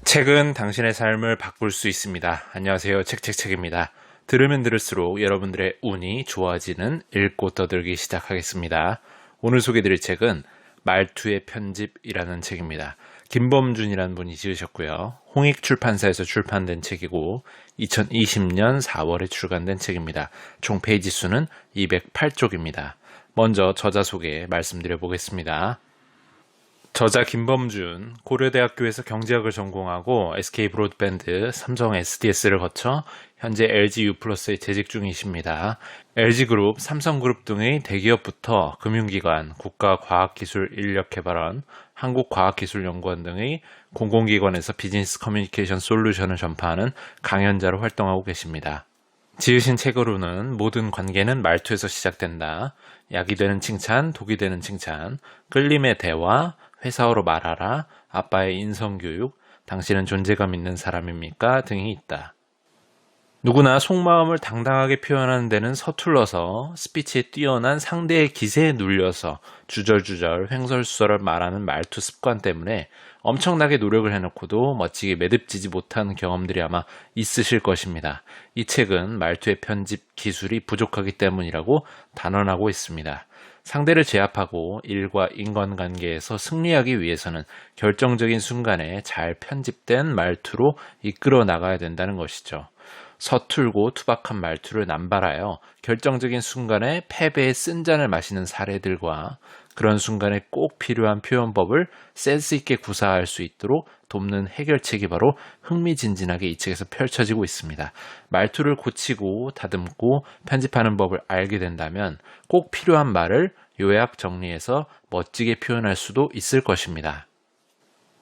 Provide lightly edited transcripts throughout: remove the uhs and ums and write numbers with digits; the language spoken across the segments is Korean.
책은 당신의 삶을 바꿀 수 있습니다. 안녕하세요. 책입니다. 들으면 들을수록 여러분들의 운이 좋아지는 읽고 떠들기 시작하겠습니다. 오늘 소개드릴 책은 말투의 편집이라는 책입니다. 김범준이라는 분이 지으셨고요. 홍익출판사에서 출판된 책이고 2020년 4월에 출간된 책입니다. 총 페이지 수는 208쪽입니다. 먼저 저자 소개 말씀드려 보겠습니다. 저자 김범준, 고려대학교에서 경제학을 전공하고 SK브로드밴드, 삼성 SDS를 거쳐 현재 LG유플러스에 재직 중이십니다. LG그룹, 삼성그룹 등의 대기업부터 금융기관, 국가과학기술인력개발원, 한국과학기술연구원 등의 공공기관에서 비즈니스 커뮤니케이션 솔루션을 전파하는 강연자로 활동하고 계십니다. 지으신 책으로는 모든 관계는 말투에서 시작된다. 약이 되는 칭찬, 독이 되는 칭찬, 끌림의 대화, 회사어로 말하라, 아빠의 인성교육, 당신은 존재감 있는 사람입니까? 등이 있다. 누구나 속마음을 당당하게 표현하는 데는 서툴러서 스피치에 뛰어난 상대의 기세에 눌려서 주절주절 횡설수설을 말하는 말투 습관 때문에 엄청나게 노력을 해놓고도 멋지게 매듭지지 못한 경험들이 아마 있으실 것입니다. 이 책은 말투의 편집 기술이 부족하기 때문이라고 단언하고 있습니다. 상대를 제압하고 일과 인간관계에서 승리하기 위해서는 결정적인 순간에 잘 편집된 말투로 이끌어 나가야 된다는 것이죠. 서툴고 투박한 말투를 남발하여 결정적인 순간에 패배의 쓴잔을 마시는 사례들과 그런 순간에 꼭 필요한 표현법을 센스 있게 구사할 수 있도록 돕는 해결책이 바로 흥미진진하게 이 책에서 펼쳐지고 있습니다. 말투를 고치고 다듬고 편집하는 법을 알게 된다면 꼭 필요한 말을 요약 정리해서 멋지게 표현할 수도 있을 것입니다.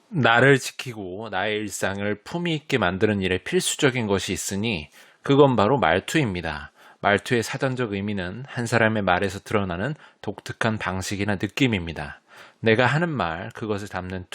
나를 지키고 나의 일상을 품위 있게 만드는 일에 필수적인 것이 있으니 그건 바로 말투입니다. 말투의 사전적 의미는 한 사람의 말에서 드러나는 독특한 방식이나 느낌입니다. 내가 하는 말, 그것을 담는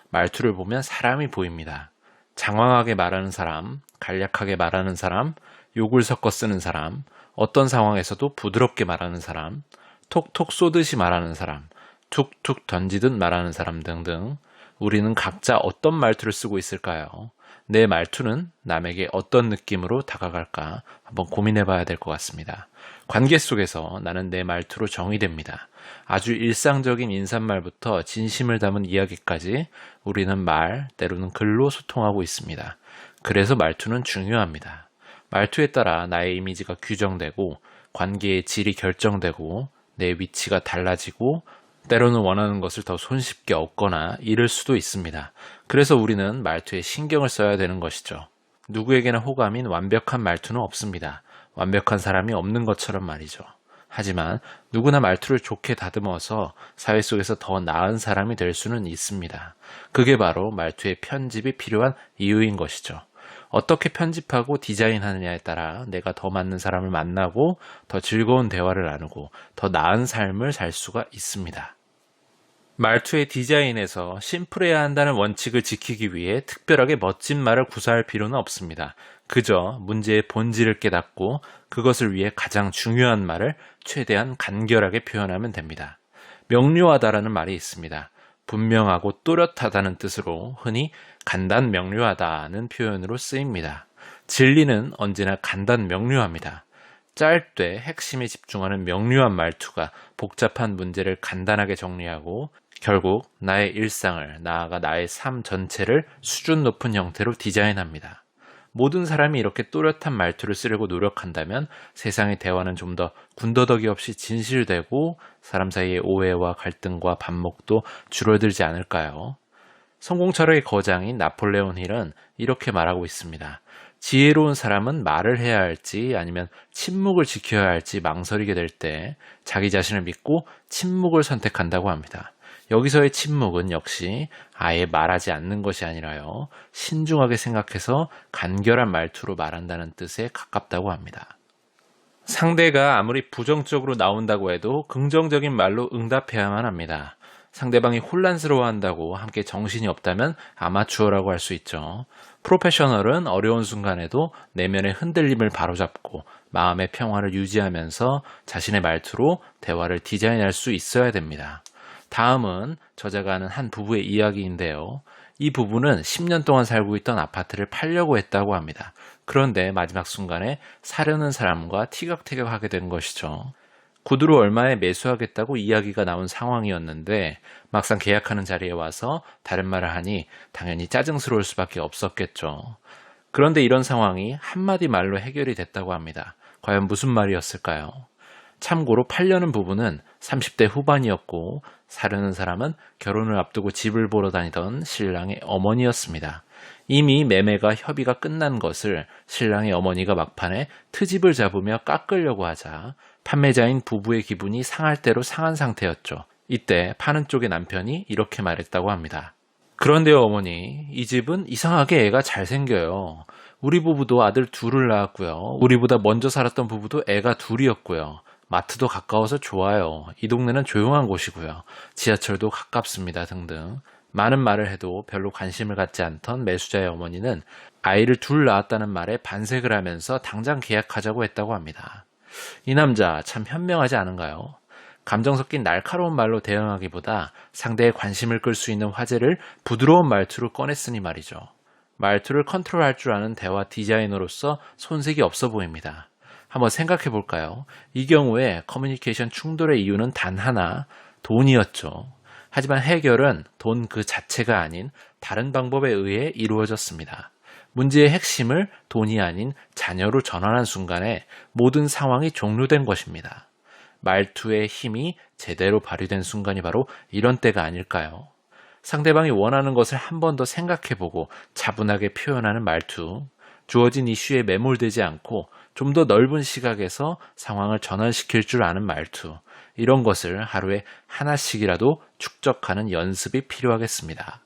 말투를 보면 사람이 보입니다. 장황하게 말하는 사람, 간략하게 말하는 사람, 욕을 섞어 쓰는 사람, 어떤 상황에서도 부드럽게 말하는 사람, 톡톡 쏘듯이 말하는 사람, 툭툭 던지듯 말하는 사람 등등 우리는 각자 어떤 말투를 쓰고 있을까요? 내 말투는 남에게 어떤 느낌으로 다가갈까 한번 고민해 봐야 될 것 같습니다. 관계 속에서 나는 내 말투로 정의됩니다. 아주 일상적인 인사말부터 진심을 담은 이야기까지 우리는 때로는 글로 소통하고 있습니다. 그래서 말투는 중요합니다. 말투에 따라 나의 이미지가 규정되고 관계의 질이 결정되고 내 위치가 달라지고 때로는 원하는 것을 더 손쉽게 얻거나 잃을 수도 있습니다. 그래서 우리는 말투에 신경을 써야 되는 것이죠. 누구에게나 호감인 완벽한 말투는 없습니다. 완벽한 사람이 없는 것처럼 말이죠. 하지만 누구나 말투를 좋게 다듬어서 사회 속에서 더 나은 사람이 될 수는 있습니다. 그게 바로 말투의 편집이 필요한 이유인 것이죠. 어떻게 편집하고 디자인하느냐에 따라 내가 더 맞는 사람을 만나고 더 즐거운 대화를 나누고 더 나은 삶을 살 수가 있습니다. 말투의 디자인에서 심플해야 한다는 원칙을 지키기 위해 특별하게 멋진 말을 구사할 필요는 없습니다. 그저 문제의 본질을 깨닫고 그것을 위해 가장 중요한 말을 최대한 간결하게 표현하면 됩니다. 명료하다라는 말이 있습니다. 분명하고 또렷하다는 뜻으로 흔히 간단명료하다는 표현으로 쓰입니다. 진리는 언제나 간단명료합니다. 짧되 핵심에 집중하는 명료한 말투가 복잡한 문제를 간단하게 정리하고 결국 나의 일상을 나아가 나의 삶 전체를 수준 높은 형태로 디자인합니다. 모든 사람이 이렇게 또렷한 말투를 쓰려고 노력한다면 세상의 대화는 좀 더 군더더기 없이 진실되고 사람 사이의 오해와 갈등과 반목도 줄어들지 않을까요? 성공 철학의 거장인 나폴레온 힐은 이렇게 말하고 있습니다. 지혜로운 사람은 말을 해야 할지 아니면 침묵을 지켜야 할지 망설이게 될 때 자기 자신을 믿고 침묵을 선택한다고 합니다. 여기서의 침묵은 역시 아예 말하지 않는 것이 아니라요. 신중하게 생각해서 간결한 말투로 말한다는 뜻에 가깝다고 합니다. 상대가 아무리 부정적으로 나온다고 해도 긍정적인 말로 응답해야만 합니다. 상대방이 혼란스러워한다고 함께 정신이 없다면 아마추어라고 할 수 있죠. 프로페셔널은 어려운 순간에도 내면의 흔들림을 바로잡고 마음의 평화를 유지하면서 자신의 말투로 대화를 디자인할 수 있어야 됩니다. 다음은 저자가 하는 한 부부의 이야기인데요. 이 부부는 10년 동안 살고 있던 아파트를 팔려고 했다고 합니다. 그런데 마지막 순간에 사려는 사람과 티격태격하게 된 것이죠. 구두로 얼마에 매수하겠다고 이야기가 나온 상황이었는데 막상 계약하는 자리에 와서 다른 말을 하니 당연히 짜증스러울 수밖에 없었겠죠. 그런데 이런 상황이 한마디 말로 해결이 됐다고 합니다. 과연 무슨 말이었을까요? 참고로 팔려는 부부는 30대 후반이었고 사려는 사람은 결혼을 앞두고 집을 보러 다니던 신랑의 어머니였습니다. 이미 매매가 협의가 끝난 것을 신랑의 어머니가 막판에 트집을 잡으며 깎으려고 하자 판매자인 부부의 기분이 상할 대로 상한 상태였죠. 이때 파는 쪽의 남편이 이렇게 말했다고 합니다. 그런데요, 어머니, 이 집은 이상하게 애가 잘생겨요. 우리 부부도 아들 둘을 낳았고요. 우리보다 먼저 살았던 부부도 애가 둘이었고요. 마트도 가까워서 좋아요. 이 동네는 조용한 곳이고요. 지하철도 가깝습니다. 등등. 많은 말을 해도 별로 관심을 갖지 않던 매수자의 어머니는 아이를 둘 낳았다는 말에 반색을 하면서 당장 계약하자고 했다고 합니다. 이 남자 참 현명하지 않은가요? 감정 섞인 날카로운 말로 대응하기보다 상대의 관심을 끌 수 있는 화제를 부드러운 말투로 꺼냈으니 말이죠. 말투를 컨트롤할 줄 아는 대화 디자이너로서 손색이 없어 보입니다. 한번 생각해 볼까요? 이 경우에 커뮤니케이션 충돌의 이유는 단 하나, 돈이었죠. 하지만 해결은 돈 그 자체가 아닌 다른 방법에 의해 이루어졌습니다. 문제의 핵심을 돈이 아닌 자녀로 전환한 순간에 모든 상황이 종료된 것입니다. 말투의 힘이 제대로 발휘된 순간이 바로 이런 때가 아닐까요? 상대방이 원하는 것을 한 번 더 생각해보고 차분하게 표현하는 말투, 주어진 이슈에 매몰되지 않고 좀 더 넓은 시각에서 상황을 전환시킬 줄 아는 말투, 이런 것을 하루에 하나씩이라도 축적하는 연습이 필요하겠습니다.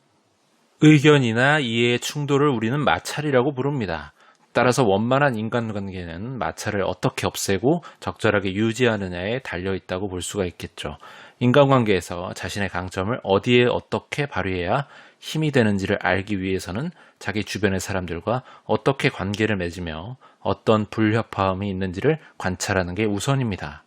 의견이나 이해의 충돌을 우리는 마찰이라고 부릅니다. 따라서 원만한 인간관계는 마찰을 어떻게 없애고 적절하게 유지하느냐에 달려있다고 볼 수가 있겠죠. 인간관계에서 자신의 강점을 어디에 어떻게 발휘해야 힘이 되는지를 알기 위해서는 자기 주변의 사람들과 어떻게 관계를 맺으며 어떤 불협화음이 있는지를 관찰하는 게 우선입니다.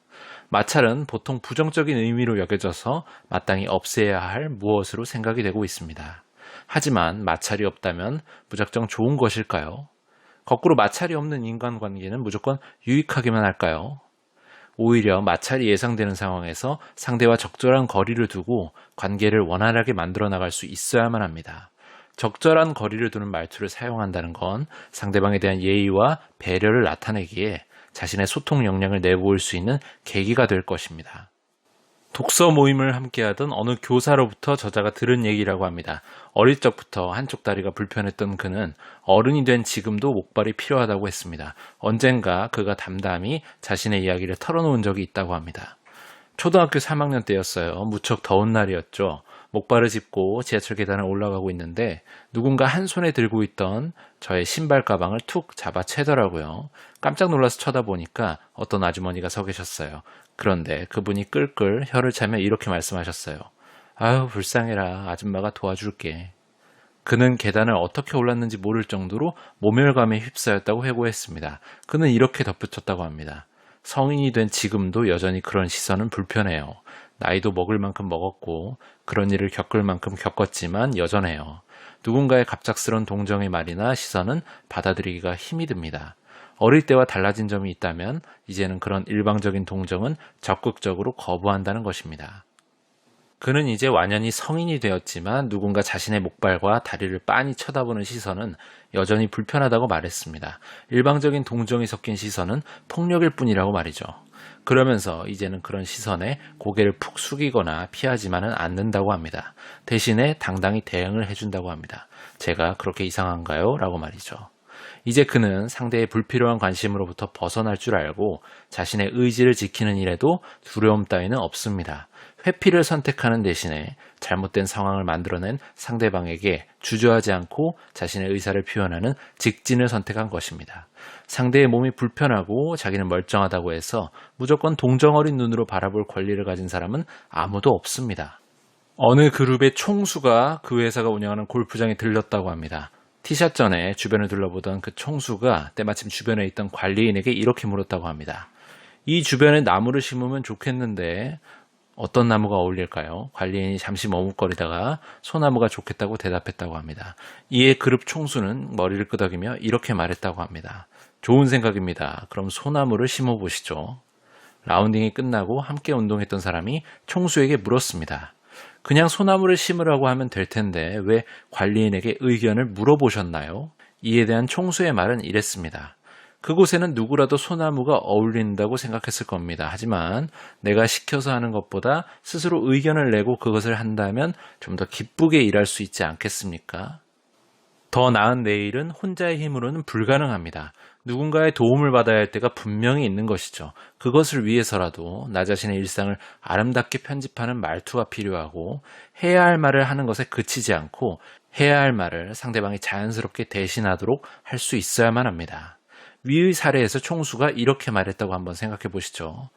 마찰은 보통 부정적인 의미로 여겨져서 마땅히 없애야 할 무엇으로 생각이 되고 있습니다. 하지만 마찰이 없다면 무작정 좋은 것일까요? 거꾸로 마찰이 없는 인간관계는 무조건 유익하기만 할까요? 오히려 마찰이 예상되는 상황에서 상대와 적절한 거리를 두고 관계를 원활하게 만들어 나갈 수 있어야만 합니다. 적절한 거리를 두는 말투를 사용한다는 건 상대방에 대한 예의와 배려를 나타내기에 자신의 소통 역량을 내보일 수 있는 계기가 될 것입니다. 독서 모임을 함께하던 어느 교사로부터 저자가 들은 얘기라고 합니다. 어릴 적부터 한쪽 다리가 불편했던 그는 어른이 된 지금도 목발이 필요하다고 했습니다. 언젠가 그가 담담히 자신의 이야기를 털어놓은 적이 있다고 합니다. 초등학교 3학년 때였어요. 무척 더운 날이었죠. 목발을 짚고 지하철 계단을 올라가고 있는데 누군가 한 손에 들고 있던 저의 신발 가방을 툭 잡아채더라고요. 깜짝 놀라서 쳐다보니까 어떤 아주머니가 서 계셨어요. 그런데 그분이 끌끌 혀를 차며 이렇게 말씀하셨어요. 아유, 불쌍해라. 아줌마가 도와줄게. 그는 계단을 어떻게 올랐는지 모를 정도로 모멸감에 휩싸였다고 회고했습니다. 그는 이렇게 덧붙였다고 합니다. 성인이 된 지금도 여전히 그런 시선은 불편해요. 나이도 먹을 만큼 먹었고 그런 일을 겪을 만큼 겪었지만 여전해요. 누군가의 갑작스런 동정의 말이나 시선은 받아들이기가 힘이 듭니다. 어릴 때와 달라진 점이 있다면 이제는 그런 일방적인 동정은 적극적으로 거부한다는 것입니다. 그는 이제 완연히 성인이 되었지만 누군가 자신의 목발과 다리를 빤히 쳐다보는 시선은 여전히 불편하다고 말했습니다. 일방적인 동정이 섞인 시선은 폭력일 뿐이라고 말이죠. 그러면서 이제는 그런 시선에 고개를 푹 숙이거나 피하지만은 않는다고 합니다. 대신에 당당히 대응을 해준다고 합니다. 제가 그렇게 이상한가요? 라고 말이죠. 이제 그는 상대의 불필요한 관심으로부터 벗어날 줄 알고 자신의 의지를 지키는 일에도 두려움 따위는 없습니다. 회피를 선택하는 대신에 잘못된 상황을 만들어낸 상대방에게 주저하지 않고 자신의 의사를 표현하는 직진을 선택한 것입니다. 상대의 몸이 불편하고 자기는 멀쩡하다고 해서 무조건 동정어린 눈으로 바라볼 권리를 가진 사람은 아무도 없습니다. 어느 그룹의 총수가 그 회사가 운영하는 골프장에 들렀다고 합니다. 티샷 전에 주변을 둘러보던 그 총수가 때마침 주변에 있던 관리인에게 이렇게 물었다고 합니다. 이 주변에 나무를 심으면 좋겠는데 어떤 나무가 어울릴까요? 관리인이 잠시 머뭇거리다가 소나무가 좋겠다고 대답했다고 합니다. 이에 그룹 총수는 머리를 끄덕이며 이렇게 말했다고 합니다. 좋은 생각입니다. 그럼 소나무를 심어보시죠. 라운딩이 끝나고 함께 운동했던 사람이 총수에게 물었습니다. 그냥 소나무를 심으라고 하면 될 텐데 왜 관리인에게 의견을 물어보셨나요? 이에 대한 총수의 말은 이랬습니다. 그곳에는 누구라도 소나무가 어울린다고 생각했을 겁니다. 하지만 내가 시켜서 하는 것보다 스스로 의견을 내고 그것을 한다면 좀 더 기쁘게 일할 수 있지 않겠습니까? 더 나은 내일은 혼자의 힘으로는 불가능합니다. 누군가의 도움을 받아야 할 때가 분명히 있는 것이죠. 그것을 위해서라도 나 자신의 일상을 아름답게 편집하는 말투가 필요하고 해야 할 말을 하는 것에 그치지 않고 해야 할 말을 상대방이 자연스럽게 대신하도록 할 수 있어야만 합니다. 위의 사례에서 총수가 이렇게 말했다고 한번 생각해 보시죠.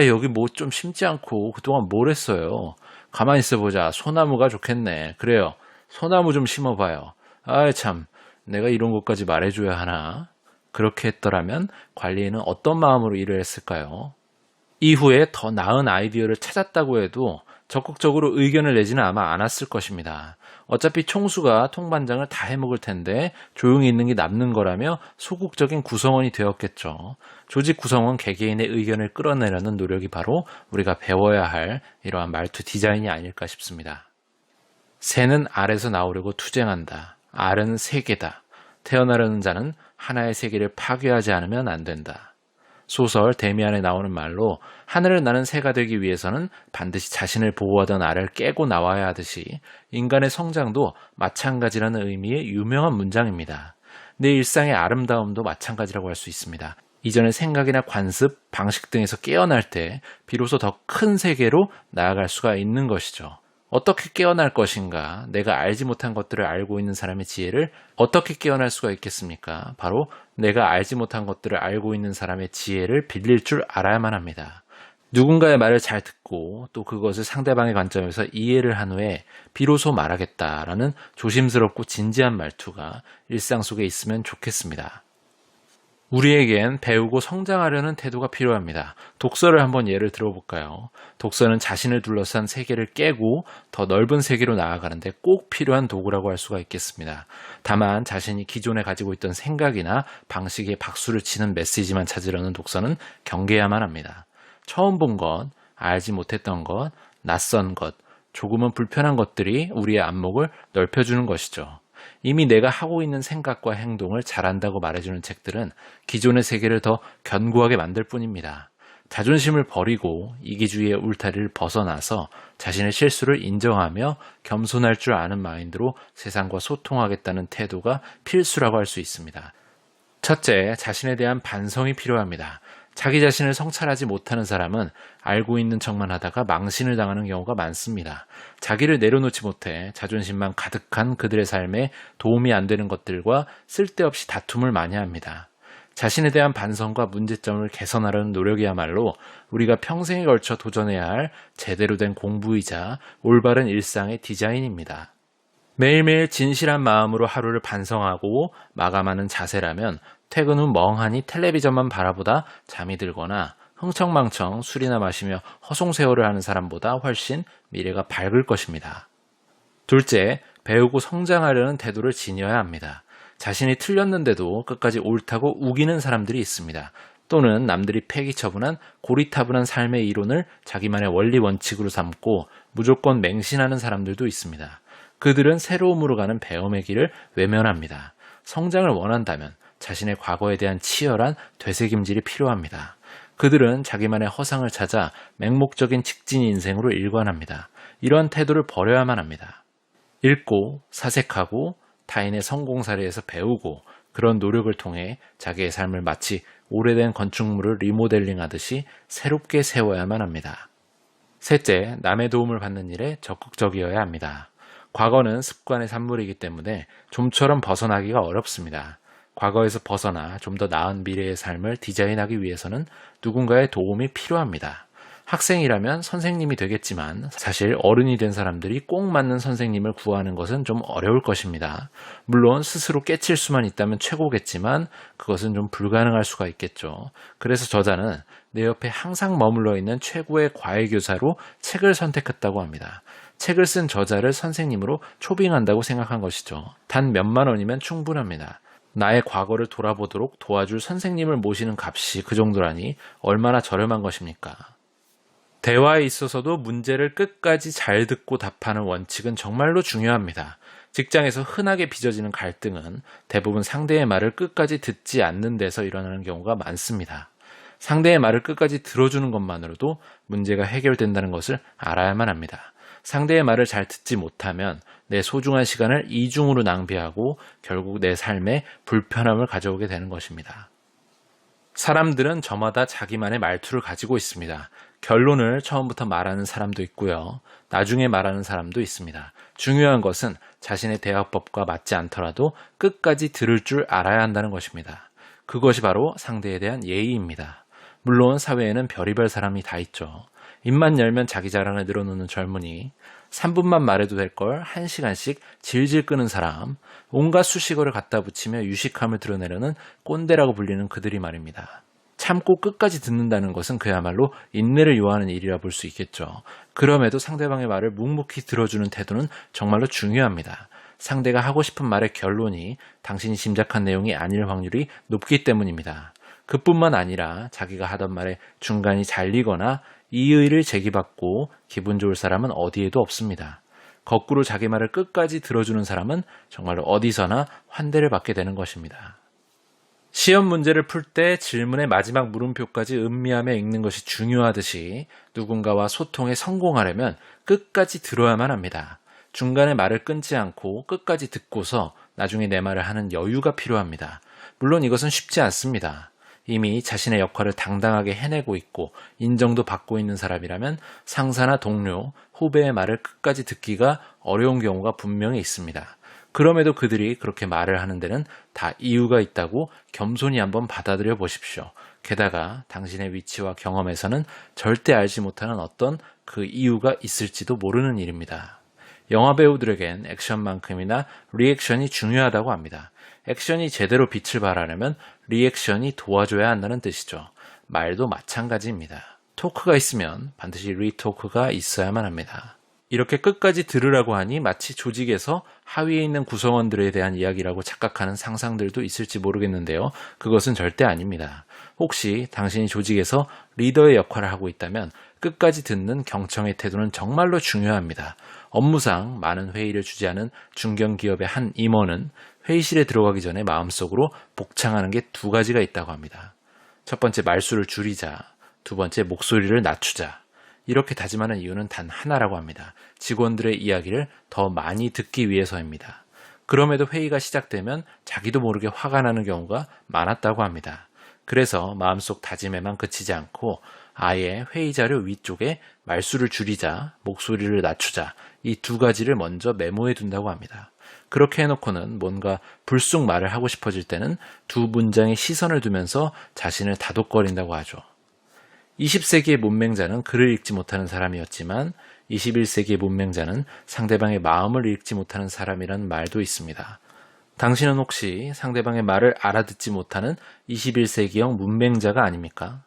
여기 뭐 좀 심지 않고 그동안 뭘 했어요? 가만히 있어보자. 소나무가 좋겠네. 그래요. 소나무 좀 심어봐요. 참, 내가 이런 것까지 말해줘야 하나? 그렇게 했더라면 관리인은 어떤 마음으로 일을 했을까요? 이후에 더 나은 아이디어를 찾았다고 해도 적극적으로 의견을 내지는 아마 않았을 것입니다. 어차피 총수가 통반장을 다 해먹을 텐데 조용히 있는 게 남는 거라며 소극적인 구성원이 되었겠죠. 조직 구성원 개개인의 의견을 끌어내려는 노력이 바로 우리가 배워야 할 이러한 말투 디자인이 아닐까 싶습니다. 새는 알에서 나오려고 투쟁한다. 알은 세계다. 태어나려는 자는 하나의 세계를 파괴하지 않으면 안 된다. 소설 데미안에 나오는 말로 하늘을 나는 새가 되기 위해서는 반드시 자신을 보호하던 알을 깨고 나와야 하듯이 인간의 성장도 마찬가지라는 의미의 유명한 문장입니다. 내 일상의 아름다움도 마찬가지라고 할 수 있습니다. 이전의 생각이나 관습, 방식 등에서 깨어날 때 비로소 더 큰 세계로 나아갈 수가 있는 것이죠. 어떻게 깨어날 것인가? 내가 알지 못한 것들을 알고 있는 사람의 지혜를 어떻게 깨어날 수가 있겠습니까? 바로 내가 알지 못한 것들을 알고 있는 사람의 지혜를 빌릴 줄 알아야만 합니다. 누군가의 말을 잘 듣고 또 그것을 상대방의 관점에서 이해를 한 후에 비로소 말하겠다라는 조심스럽고 진지한 말투가 일상 속에 있으면 좋겠습니다. 우리에겐 배우고 성장하려는 태도가 필요합니다. 독서를 한번 예를 들어볼까요? 독서는 자신을 둘러싼 세계를 깨고 더 넓은 세계로 나아가는데 꼭 필요한 도구라고 할 수가 있겠습니다. 다만 자신이 기존에 가지고 있던 생각이나 방식에 박수를 치는 메시지만 찾으려는 독서는 경계해야만 합니다. 처음 본 것, 알지 못했던 것, 낯선 것, 조금은 불편한 것들이 우리의 안목을 넓혀주는 것이죠. 이미 내가 하고 있는 생각과 행동을 잘한다고 말해주는 책들은 기존의 세계를 더 견고하게 만들 뿐입니다. 자존심을 버리고 이기주의의 울타리를 벗어나서 자신의 실수를 인정하며 겸손할 줄 아는 마인드로 세상과 소통하겠다는 태도가 필수라고 할 수 있습니다. 첫째, 자신에 대한 반성이 필요합니다. 자기 자신을 성찰하지 못하는 사람은 알고 있는 척만 하다가 망신을 당하는 경우가 많습니다. 자기를 내려놓지 못해 자존심만 가득한 그들의 삶에 도움이 안 되는 것들과 쓸데없이 다툼을 많이 합니다. 자신에 대한 반성과 문제점을 개선하려는 노력이야말로 우리가 평생에 걸쳐 도전해야 할 제대로 된 공부이자 올바른 일상의 디자인입니다. 매일매일 진실한 마음으로 하루를 반성하고 마감하는 자세라면 퇴근 후 멍하니 텔레비전만 바라보다 잠이 들거나 흥청망청 술이나 마시며 허송세월을 하는 사람보다 훨씬 미래가 밝을 것입니다. 둘째, 배우고 성장하려는 태도를 지녀야 합니다. 자신이 틀렸는데도 끝까지 옳다고 우기는 사람들이 있습니다. 또는 남들이 폐기처분한 고리타분한 삶의 이론을 자기만의 원리 원칙으로 삼고 무조건 맹신하는 사람들도 있습니다. 그들은 새로움으로 가는 배움의 길을 외면합니다. 성장을 원한다면 자신의 과거에 대한 치열한 되새김질이 필요합니다. 그들은 자기만의 허상을 찾아 맹목적인 직진 인생으로 일관합니다. 이러한 태도를 버려야만 합니다. 읽고 사색하고 타인의 성공 사례에서 배우고 그런 노력을 통해 자기의 삶을 마치 오래된 건축물을 리모델링하듯이 새롭게 세워야만 합니다. 셋째, 남의 도움을 받는 일에 적극적이어야 합니다. 과거는 습관의 산물이기 때문에 좀처럼 벗어나기가 어렵습니다. 과거에서 벗어나 좀 더 나은 미래의 삶을 디자인하기 위해서는 누군가의 도움이 필요합니다. 학생이라면 선생님이 되겠지만 사실 어른이 된 사람들이 꼭 맞는 선생님을 구하는 것은 좀 어려울 것입니다. 물론 스스로 깨칠 수만 있다면 최고겠지만 그것은 좀 불가능할 수가 있겠죠. 그래서 저자는 내 옆에 항상 머물러 있는 최고의 과외교사로 책을 선택했다고 합니다. 책을 쓴 저자를 선생님으로 초빙한다고 생각한 것이죠. 단 몇만 원이면 충분합니다. 나의 과거를 돌아보도록 도와줄 선생님을 모시는 값이 그 정도라니 얼마나 저렴한 것입니까? 대화에 있어서도 문제를 끝까지 잘 듣고 답하는 원칙은 정말로 중요합니다. 직장에서 흔하게 빚어지는 갈등은 대부분 상대의 말을 끝까지 듣지 않는 데서 일어나는 경우가 많습니다. 상대의 말을 끝까지 들어주는 것만으로도 문제가 해결된다는 것을 알아야만 합니다. 상대의 말을 잘 듣지 못하면 내 소중한 시간을 이중으로 낭비하고 결국 내 삶에 불편함을 가져오게 되는 것입니다. 사람들은 저마다 자기만의 말투를 가지고 있습니다. 결론을 처음부터 말하는 사람도 있고요. 나중에 말하는 사람도 있습니다. 중요한 것은 자신의 대화법과 맞지 않더라도 끝까지 들을 줄 알아야 한다는 것입니다. 그것이 바로 상대에 대한 예의입니다. 물론 사회에는 별의별 사람이 다 있죠. 입만 열면 자기 자랑을 늘어놓는 젊은이, 3분만 말해도 될 걸 1시간씩 질질 끄는 사람, 온갖 수식어를 갖다 붙이며 유식함을 드러내려는 꼰대라고 불리는 그들이 말입니다. 참고 끝까지 듣는다는 것은 그야말로 인내를 요하는 일이라 볼 수 있겠죠. 그럼에도 상대방의 말을 묵묵히 들어주는 태도는 정말로 중요합니다. 상대가 하고 싶은 말의 결론이 당신이 짐작한 내용이 아닐 확률이 높기 때문입니다. 그뿐만 아니라 자기가 하던 말의 중간이 잘리거나 이의를 제기받고 기분 좋을 사람은 어디에도 없습니다. 거꾸로 자기 말을 끝까지 들어주는 사람은 정말로 어디서나 환대를 받게 되는 것입니다. 시험 문제를 풀 때 질문의 마지막 물음표까지 음미하며 읽는 것이 중요하듯이 누군가와 소통에 성공하려면 끝까지 들어야만 합니다. 중간에 말을 끊지 않고 끝까지 듣고서 나중에 내 말을 하는 여유가 필요합니다. 물론 이것은 쉽지 않습니다. 이미 자신의 역할을 당당하게 해내고 있고 인정도 받고 있는 사람이라면 상사나 동료, 후배의 말을 끝까지 듣기가 어려운 경우가 분명히 있습니다. 그럼에도 그들이 그렇게 말을 하는 데는 다 이유가 있다고 겸손히 한번 받아들여 보십시오. 게다가 당신의 위치와 경험에서는 절대 알지 못하는 어떤 그 이유가 있을지도 모르는 일입니다. 영화배우들에겐 액션만큼이나 리액션이 중요하다고 합니다. 액션이 제대로 빛을 발하려면 리액션이 도와줘야 한다는 뜻이죠. 말도 마찬가지입니다. 토크가 있으면 반드시 리토크가 있어야만 합니다. 이렇게 끝까지 들으라고 하니 마치 조직에서 하위에 있는 구성원들에 대한 이야기라고 착각하는 상상들도 있을지 모르겠는데요. 그것은 절대 아닙니다. 혹시 당신이 조직에서 리더의 역할을 하고 있다면 끝까지 듣는 경청의 태도는 정말로 중요합니다. 업무상 많은 회의를 주재하는 중견기업의 한 임원은 회의실에 들어가기 전에 마음속으로 복창하는 게 두 가지가 있다고 합니다. 첫 번째, 말수를 줄이자. 두 번째, 목소리를 낮추자. 이렇게 다짐하는 이유는 단 하나라고 합니다. 직원들의 이야기를 더 많이 듣기 위해서입니다. 그럼에도 회의가 시작되면 자기도 모르게 화가 나는 경우가 많았다고 합니다. 그래서 마음속 다짐에만 그치지 않고 아예 회의 자료 위쪽에 말수를 줄이자, 목소리를 낮추자 이 두 가지를 먼저 메모해 둔다고 합니다. 그렇게 해놓고는 뭔가 불쑥 말을 하고 싶어질 때는 두 문장에 시선을 두면서 자신을 다독거린다고 하죠. 20세기의 문맹자는 글을 읽지 못하는 사람이었지만 21세기의 문맹자는 상대방의 마음을 읽지 못하는 사람이라는 말도 있습니다. 당신은 혹시 상대방의 말을 알아듣지 못하는 21세기형 문맹자가 아닙니까?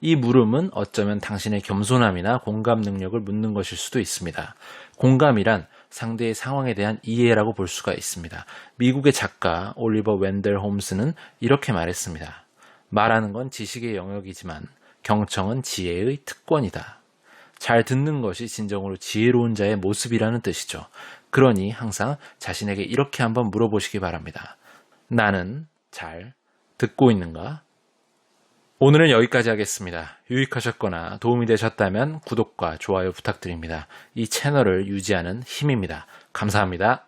이 물음은 어쩌면 당신의 겸손함이나 공감 능력을 묻는 것일 수도 있습니다. 공감이란 상대의 상황에 대한 이해라고 볼 수가 있습니다. 미국의 작가 올리버 웬델 홈스는 이렇게 말했습니다. 말하는 건 지식의 영역이지만 경청은 지혜의 특권이다. 잘 듣는 것이 진정으로 지혜로운 자의 모습이라는 뜻이죠. 그러니 항상 자신에게 이렇게 한번 물어보시기 바랍니다. 나는 잘 듣고 있는가? 오늘은 여기까지 하겠습니다. 유익하셨거나 도움이 되셨다면 구독과 좋아요 부탁드립니다. 이 채널을 유지하는 힘입니다. 감사합니다.